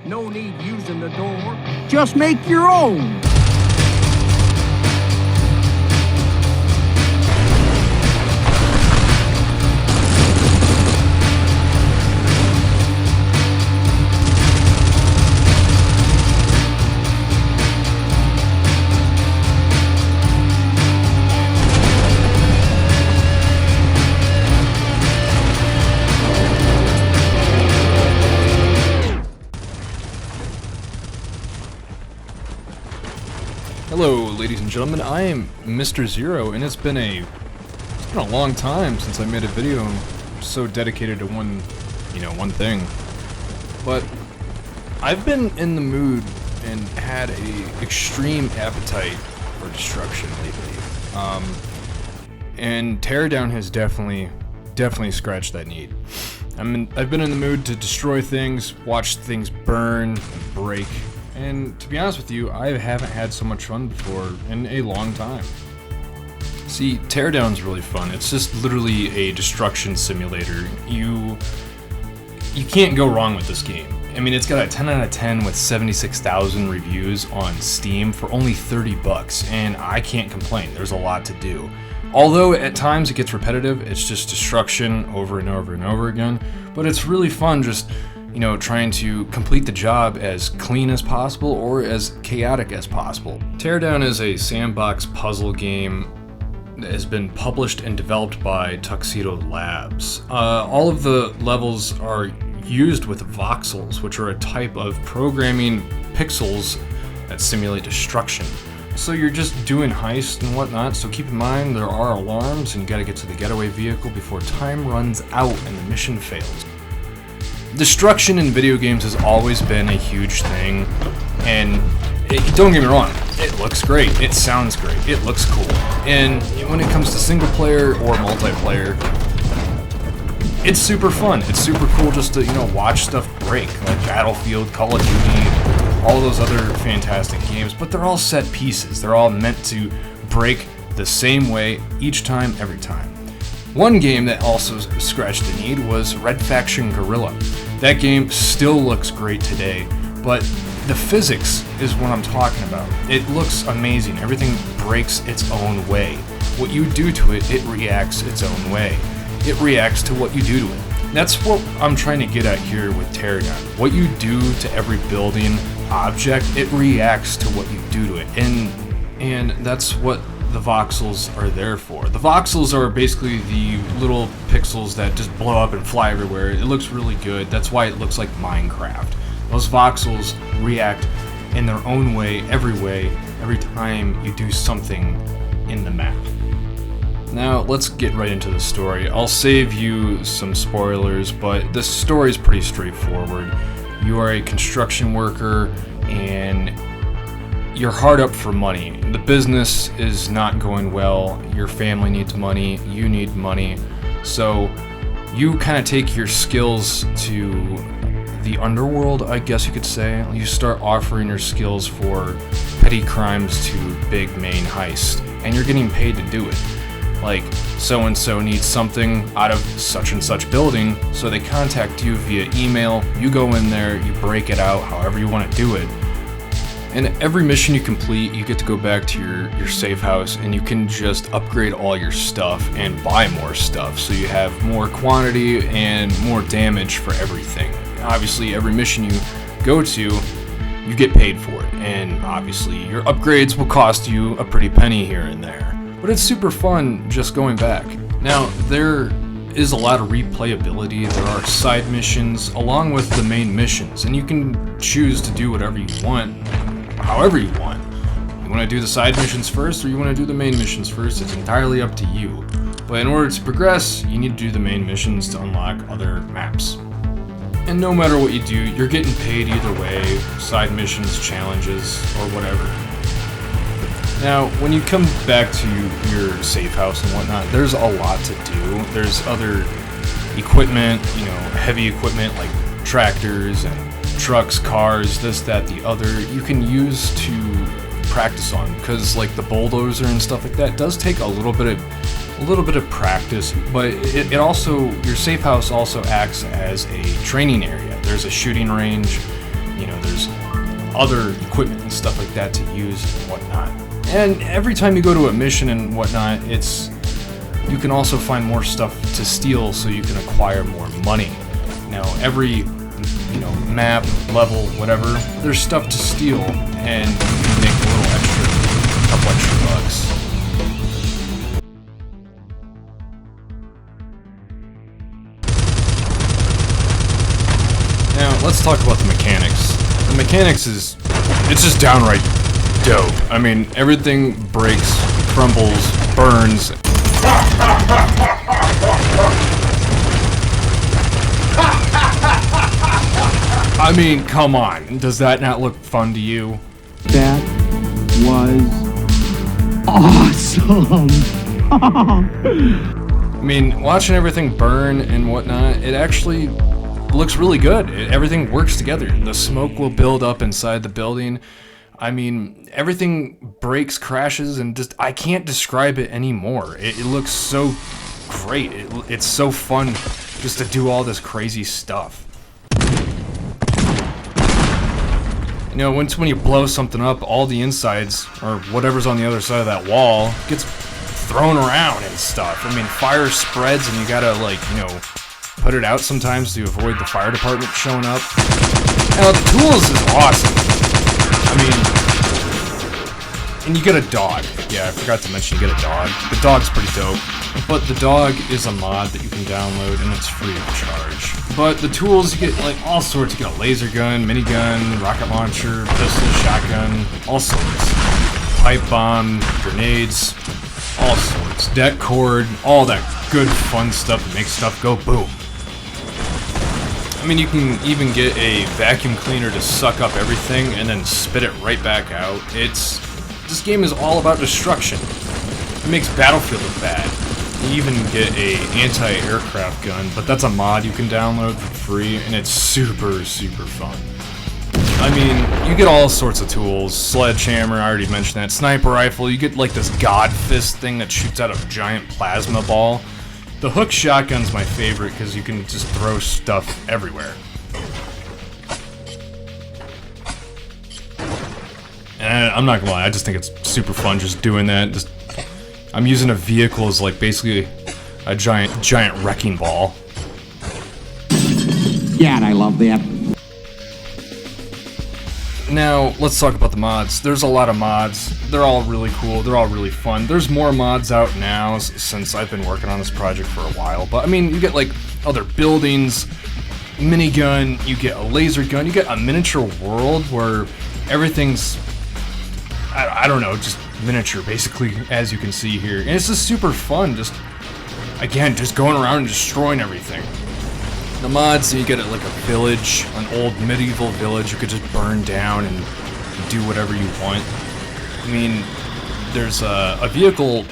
No need using the door. Just make your own. Hello, ladies and gentlemen. I am Mr. Zero, and it's been a long time since I made a video. I'm so dedicated to one thing. But I've been in the mood and had a extreme appetite for destruction lately. And Teardown has definitely scratched that need. I've been in the mood to destroy things, watch things burn, break. And to be honest with you, I haven't had so much fun before in a long time. See, Teardown's really fun. It's just literally a destruction simulator. You can't go wrong with this game. I mean, it's got a 10 out of 10 with 76,000 reviews on Steam for only $30, and I can't complain. There's a lot to do. Although at times it gets repetitive, it's just destruction over and over and over again, but it's really fun just trying to complete the job as clean as possible or as chaotic as possible. Teardown is a sandbox puzzle game that has been published and developed by Tuxedo Labs. All of the levels are used with voxels, which are a type of programming pixels that simulate destruction. So you're just doing heists and whatnot, so keep in mind there are alarms and you gotta get to the getaway vehicle before time runs out and the mission fails. Destruction in video games has always been a huge thing, and don't get me wrong, it looks great, it sounds great, it looks cool. And when it comes to single player or multiplayer, it's super fun. It's super cool just to watch stuff break, like Battlefield, Call of Duty, all those other fantastic games. But they're all set pieces. They're all meant to break the same way each time, every time. One game that also scratched the need was Red Faction Guerrilla. That game still looks great today, but the physics is what I'm talking about. It looks amazing. Everything breaks its own way. What you do to it, it reacts its own way. It reacts to what you do to it. That's what I'm trying to get at here with Teardown. What you do to every building, object, it reacts to what you do to it. And that's what the voxels are there for. The voxels are basically the little pixels that just blow up and fly everywhere. It looks really good. That's why it looks like Minecraft. Those voxels react in their own way, every time you do something in the map. Now, let's get right into the story. I'll save you some spoilers, but the story is pretty straightforward. You are a construction worker, and you're hard up for money. The business is not going well. Your family needs money. You need money. So you kind of take your skills to the underworld, I guess you could say. You start offering your skills for petty crimes to big main heist, and you're getting paid to do it. Like, so-and-so needs something out of such and such building, so they contact you via email. You go in there, you break it out however you want to do it. And every mission you complete, you get to go back to your safe house, and you can just upgrade all your stuff and buy more stuff, so you have more quantity and more damage for everything. Obviously, every mission you go to, you get paid for it, and obviously your upgrades will cost you a pretty penny here and there. But it's super fun just going back. Now, there is a lot of replayability. There are side missions along with the main missions, and you can choose to do whatever you want, however you want. You want to do the side missions first, or you want to do the main missions first, it's entirely up to you. But in order to progress, you need to do the main missions to unlock other maps. And no matter what you do, you're getting paid either way, side missions, challenges, or whatever. Now, when you come back to your safe house and whatnot, there's a lot to do. There's other equipment, heavy equipment like tractors and trucks, cars, this, that, the other, you can use to practice on, because like the bulldozer and stuff like that does take a little bit of practice, but it also, your safe house also acts as a training area. There's a shooting range, You know, there's other equipment and stuff like that to use and whatnot. And every time you go to a mission and whatnot, you can also find more stuff to steal so you can acquire more money. Now, every, map, level, whatever, there's stuff to steal, and you can make a couple extra bucks. Now, let's talk about the mechanics. The mechanics it's just downright dope. I mean, everything breaks, crumbles, burns. I mean, come on. Does that not look fun to you? That was awesome. I mean, watching everything burn and whatnot, it actually looks really good. Everything works together. The smoke will build up inside the building. I mean, everything breaks, crashes, and just, I can't describe it anymore. It looks so great. It's so fun just to do all this crazy stuff. You know, when you blow something up, all the insides, or whatever's on the other side of that wall, gets thrown around and stuff. I mean, fire spreads and you gotta, put it out sometimes to avoid the fire department showing up. Now, the tools is awesome. I mean, and you get a dog. Yeah, I forgot to mention you get a dog. The dog's pretty dope. But the dog is a mod that you can download and it's free of charge. But the tools, you get all sorts. You get a laser gun, minigun, rocket launcher, pistol, shotgun, all sorts. Pipe bomb, grenades, all sorts. Det cord, all that good fun stuff that makes stuff go boom. I mean, you can even get a vacuum cleaner to suck up everything and then spit it right back out. This game is all about destruction. It makes Battlefield look bad. You even get a anti-aircraft gun, but that's a mod you can download for free, and it's super, super fun. I mean, you get all sorts of tools. Sledgehammer, I already mentioned that. Sniper rifle, you get this God Fist thing that shoots out a giant plasma ball. The hook shotgun's my favorite because you can just throw stuff everywhere. And I'm not gonna lie, I just think it's super fun just doing that. I'm using a vehicle as basically a giant wrecking ball. Yeah, and I love that. Now, let's talk about the mods. There's a lot of mods. They're all really cool. They're all really fun. There's more mods out now since I've been working on this project for a while. But, I mean, you get, other buildings, minigun, you get a laser gun, you get a miniature world where everything's, I don't know, just miniature, basically, as you can see here. And it's just super fun, just going around and destroying everything. The mods, you get a village, an old medieval village you could just burn down and do whatever you want. I mean, there's a vehicle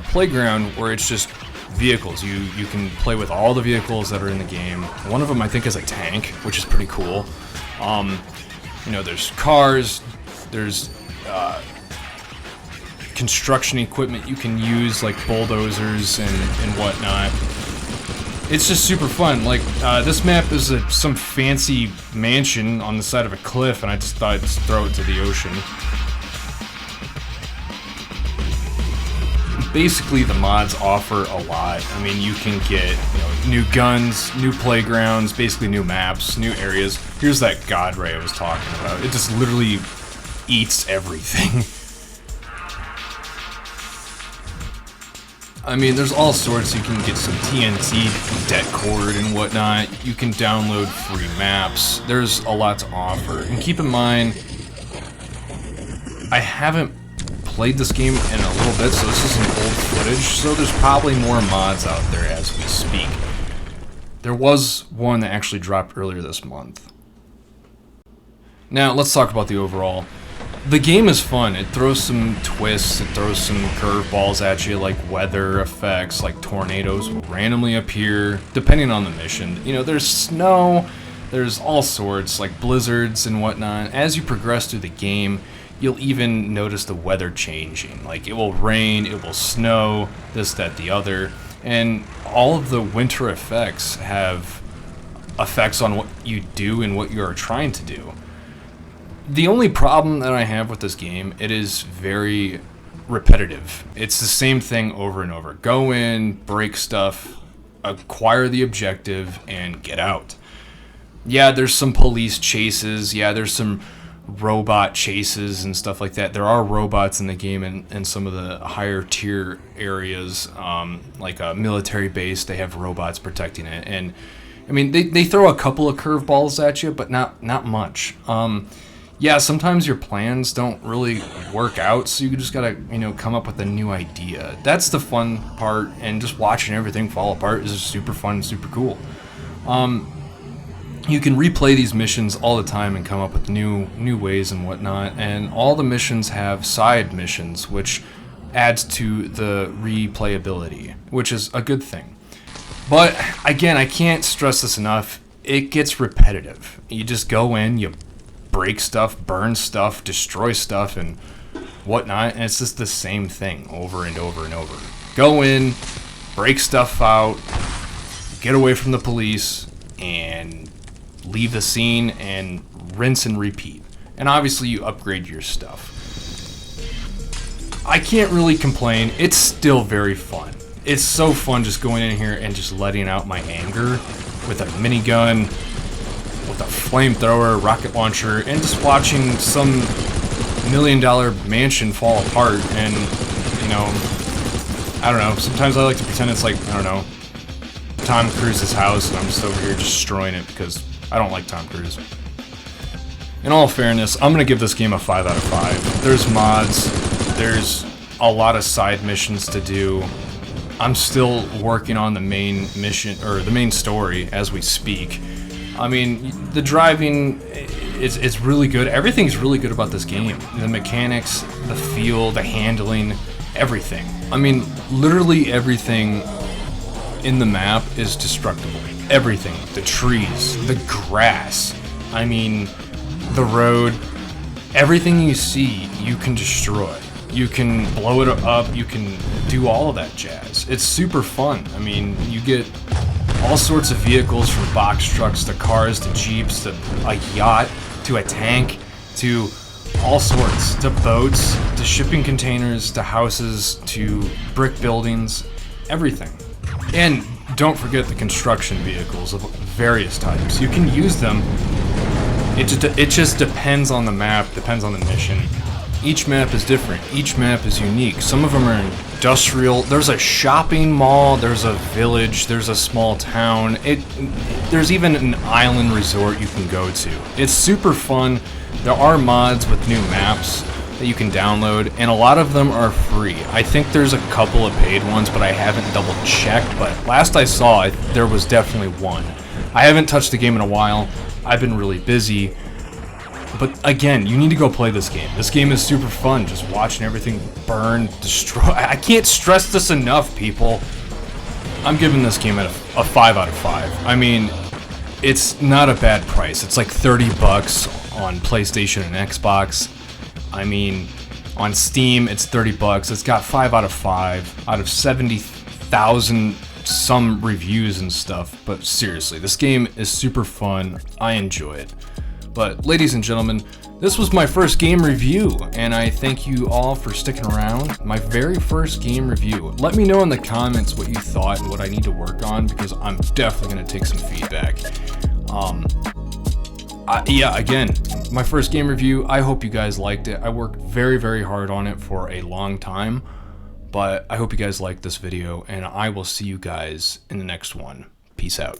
playground where it's just vehicles. You can play with all the vehicles that are in the game. One of them, I think, is a tank, which is pretty cool. There's cars, there's construction equipment you can use, like bulldozers and whatnot. It's just super fun. This map is some fancy mansion on the side of a cliff, and I just thought I'd just throw it to the ocean. Basically, the mods offer a lot. I mean, you can get new guns, new playgrounds, basically new maps, new areas. Here's that God Ray I was talking about. It just literally eats everything. I mean, there's all sorts. You can get some TNT, det cord, and whatnot. You can download free maps. There's a lot to offer. And keep in mind, I haven't played this game in a little bit, so this is some old footage, so there's probably more mods out there as we speak. There was one that actually dropped earlier this month. Now, let's talk about the overall. The game is fun. It throws some twists, it throws some curveballs at you, like weather effects, like tornadoes will randomly appear, depending on the mission. There's snow, there's all sorts, like blizzards and whatnot. As you progress through the game, you'll even notice the weather changing. Like, it will rain, it will snow, this, that, the other. And all of the winter effects have effects on what you do and what you are trying to do. The only problem that I have with this game, it is very repetitive. It's the same thing over and over. Go in, break stuff, acquire the objective, and get out. Yeah, there's some police chases. Yeah, there's some robot chases and stuff like that. There are robots in the game in some of the higher tier areas, like a military base. They have robots protecting it, and I mean they throw a couple of curveballs at you, but not much. Yeah, sometimes your plans don't really work out, so you just gotta come up with a new idea. That's the fun part, and just watching everything fall apart is super fun and super cool. You can replay these missions all the time and come up with new ways and whatnot, and all the missions have side missions, which adds to the replayability, which is a good thing. But again, I can't stress this enough, it gets repetitive. You just go in, you break stuff, burn stuff, destroy stuff, and whatnot, and it's just the same thing over and over and over. Go in, break stuff out, get away from the police, and leave the scene, and rinse and repeat. And obviously you upgrade your stuff. I can't really complain. It's still very fun. It's so fun just going in here and just letting out my anger with a minigun, with a flamethrower, rocket launcher, and just watching some $1 million mansion fall apart. And I don't know, sometimes I like to pretend it's like, I don't know, Tom Cruise's house, and I'm just over here destroying it because I don't like Tom Cruise. In all fairness, I'm gonna give this game a 5 out of 5. There's mods, there's a lot of side missions to do. I'm still working on the main mission, or the main story, as we speak. I mean, the driving is really good. Everything's really good about this game. The mechanics, the feel, the handling, everything. I mean, literally everything in the map is destructible. Everything. The trees, the grass, I mean, the road, everything you see, you can destroy. You can blow it up, you can do all of that jazz. It's super fun. I mean, you get all sorts of vehicles, from box trucks to cars to jeeps to a yacht to a tank to all sorts, to boats, to shipping containers, to houses, to brick buildings, everything. And don't forget the construction vehicles of various types. You can use them. It just depends on the map, depends on the mission. Each map is different. Each map is unique. Some of them are industrial. There's a shopping mall. There's a village. There's a small town. There's even an island resort you can go to. It's super fun. There are mods with new maps that you can download, and a lot of them are free. I think there's a couple of paid ones, but I haven't double checked. But last I saw, there was definitely one. I haven't touched the game in a while. I've been really busy. But again, you need to go play this game. This game is super fun, just watching everything burn, destroy. I can't stress this enough, people. I'm giving this game a 5 out of 5. I mean, it's not a bad price. It's like $30 on PlayStation and Xbox. I mean, on Steam, it's $30. It's got 5 out of 5 out of 70,000 some reviews and stuff. But seriously, this game is super fun. I enjoy it. But ladies and gentlemen, this was my first game review, and I thank you all for sticking around. My very first game review. Let me know in the comments what you thought and what I need to work on, because I'm definitely going to take some feedback. Yeah, again, my first game review. I hope you guys liked it. I worked very, very hard on it for a long time, but I hope you guys liked this video, and I will see you guys in the next one. Peace out.